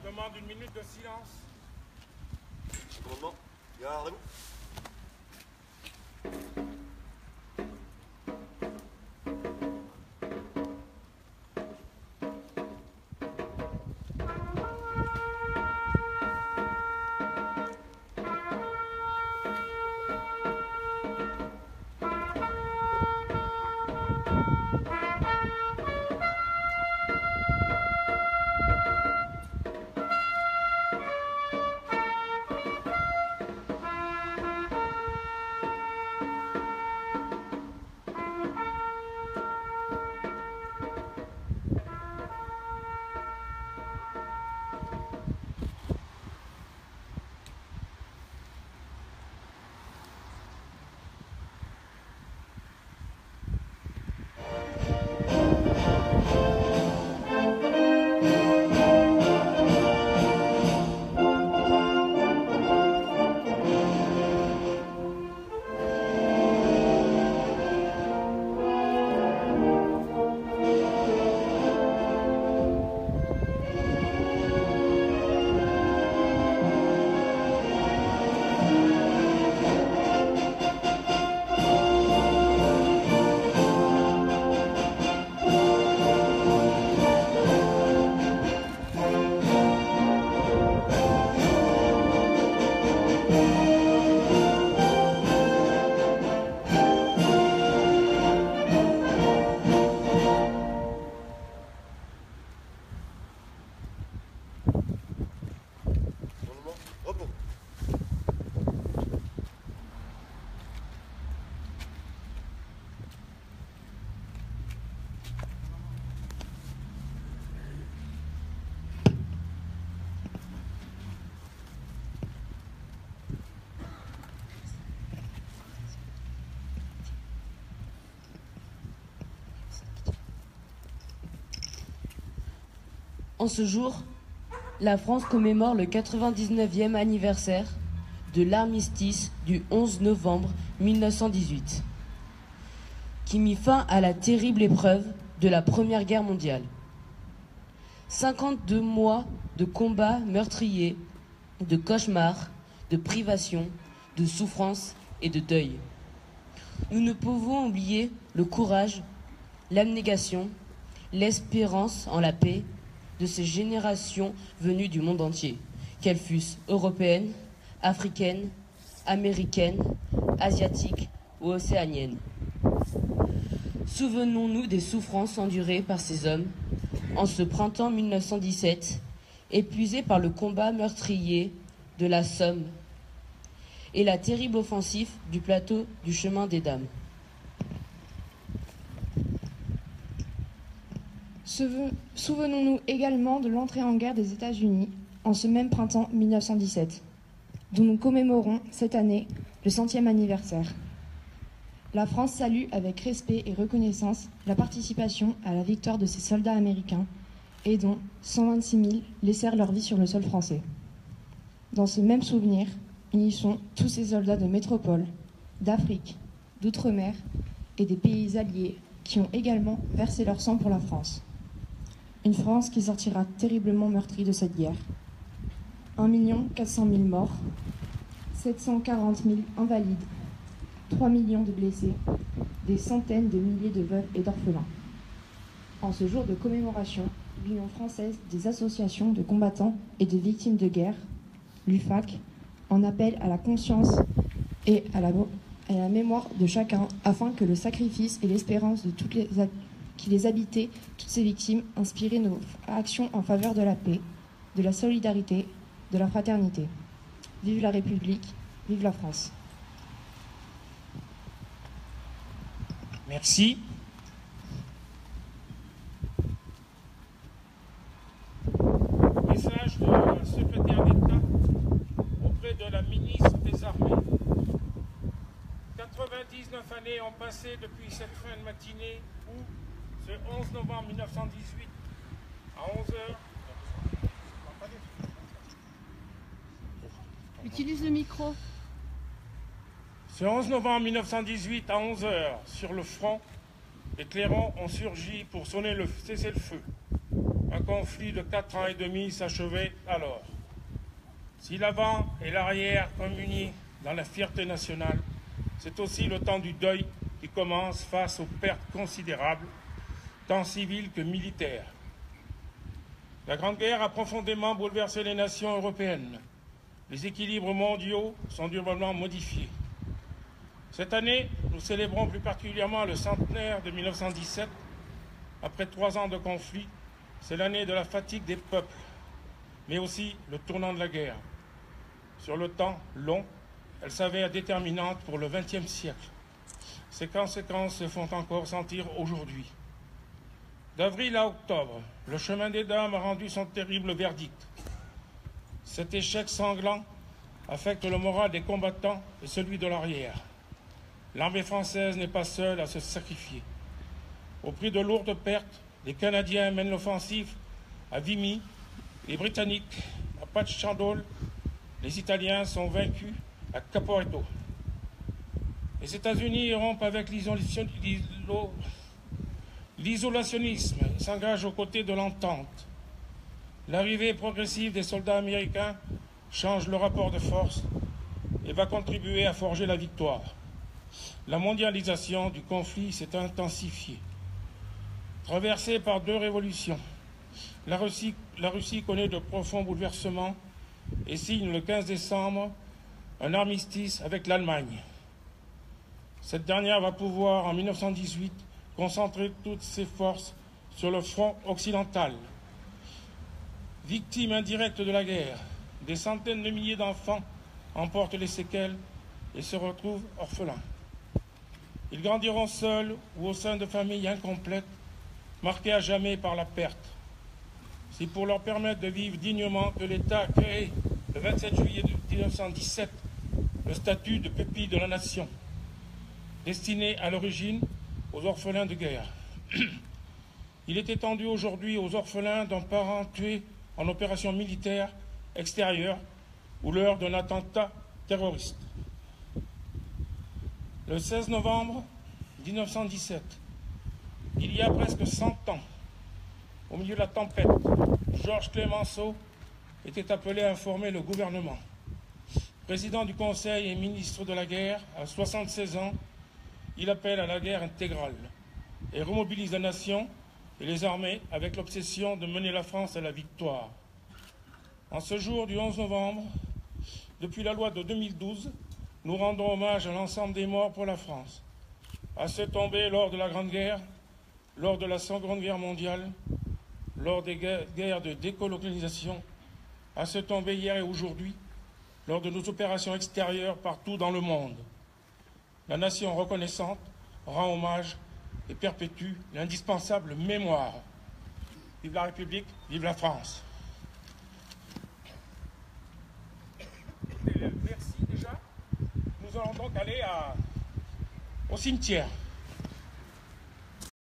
Je demande une minute de silence. Commandement, gardez-vous. En ce jour, la France commémore le 99e anniversaire de l'armistice du 11 novembre 1918, qui mit fin à la terrible épreuve de la Première Guerre mondiale. 52 mois de combats meurtriers, de cauchemars, de privations, de souffrances et de deuil. Nous ne pouvons oublier le courage, l'abnégation, l'espérance en la paix de ces générations venues du monde entier, qu'elles fussent européennes, africaines, américaines, asiatiques ou océaniennes. Souvenons-nous des souffrances endurées par ces hommes en ce printemps 1917, épuisés par le combat meurtrier de la Somme et la terrible offensive du plateau du chemin des Dames. Souvenons-nous également de l'entrée en guerre des États-Unis en ce même printemps 1917, dont nous commémorons cette année le 100e anniversaire. La France salue avec respect et reconnaissance la participation à la victoire de ces soldats américains et dont 126 000 laissèrent leur vie sur le sol français. Dans ce même souvenir, unissons tous ces soldats de métropole, d'Afrique, d'outre-mer et des pays alliés qui ont également versé leur sang pour la France. Une France qui sortira terriblement meurtrie de cette guerre. 1 400 000 morts, 740 000 invalides, 3 millions de blessés, des centaines de milliers de veuves et d'orphelins. En ce jour de commémoration, l'Union française des associations de combattants et de victimes de guerre, l'UFAC, en appelle à la conscience et à la mémoire de chacun, afin que le sacrifice et l'espérance de qui les habitaient, toutes ces victimes, inspirent nos actions en faveur de la paix, de la solidarité, de la fraternité. Vive la République, vive la France. Merci. Message de la secrétaire d'État auprès de la ministre des Armées. 99 années ont passé depuis cette fin de matinée où, ce 11 novembre 1918, à 11h, Utilise le micro. Ce 11 novembre 1918, à 11h, sur le front, les clairons ont surgi pour sonner le cessez-le-feu. Un conflit de 4 ans et demi s'achevait alors. Si l'avant et l'arrière communient dans la fierté nationale, c'est aussi le temps du deuil qui commence face aux pertes considérables, tant civiles que militaires. La Grande Guerre a profondément bouleversé les nations européennes. Les équilibres mondiaux sont durablement modifiés. Cette année, nous célébrons plus particulièrement le centenaire de 1917. Après 3 ans de conflit, c'est l'année de la fatigue des peuples, mais aussi le tournant de la guerre. Sur le temps long, elle s'avère déterminante pour le XXe siècle. Ses conséquences se font encore sentir aujourd'hui. D'avril à octobre, le chemin des dames a rendu son terrible verdict. Cet échec sanglant affecte le moral des combattants et celui de l'arrière. L'armée française n'est pas seule à se sacrifier. Au prix de lourdes pertes, les Canadiens mènent l'offensive à Vimy, les Britanniques à Patchandol, les Italiens sont vaincus à Caporetto. Les États-Unis rompent avec l'isolationnisme et s'engagent aux côtés de l'entente. L'arrivée progressive des soldats américains change le rapport de force et va contribuer à forger la victoire. La mondialisation du conflit s'est intensifiée. Traversée par 2 révolutions, la Russie connaît de profonds bouleversements et signe le 15 décembre un armistice avec l'Allemagne. Cette dernière va pouvoir, en 1918, concentrer toutes ses forces sur le front occidental. Victimes indirectes de la guerre, des centaines de milliers d'enfants en portent les séquelles et se retrouvent orphelins. Ils grandiront seuls ou au sein de familles incomplètes, marquées à jamais par la perte. C'est pour leur permettre de vivre dignement que l'État a créé, le 27 juillet 1917, le statut de pupille de la nation, destiné à l'origine aux orphelins de guerre. Il est étendu aujourd'hui aux orphelins d'un parent tué en opération militaire extérieure ou lors d'un attentat terroriste. Le 16 novembre 1917, il y a presque 100 ans, au milieu de la tempête, Georges Clemenceau était appelé à informer le gouvernement. Président du Conseil et ministre de la Guerre, à 76 ans, il appelle à la guerre intégrale et remobilise la nation et les armées avec l'obsession de mener la France à la victoire. En ce jour du 11 novembre, depuis la loi de 2012, nous rendons hommage à l'ensemble des morts pour la France, à ceux tombés lors de la Grande Guerre, lors de la Seconde Guerre mondiale, lors des guerres de décolonisation, à ceux tombés hier et aujourd'hui, lors de nos opérations extérieures partout dans le monde. La nation reconnaissante rend hommage et perpétue l'indispensable mémoire. Vive la République, vive la France. Merci déjà. Nous allons donc aller au cimetière.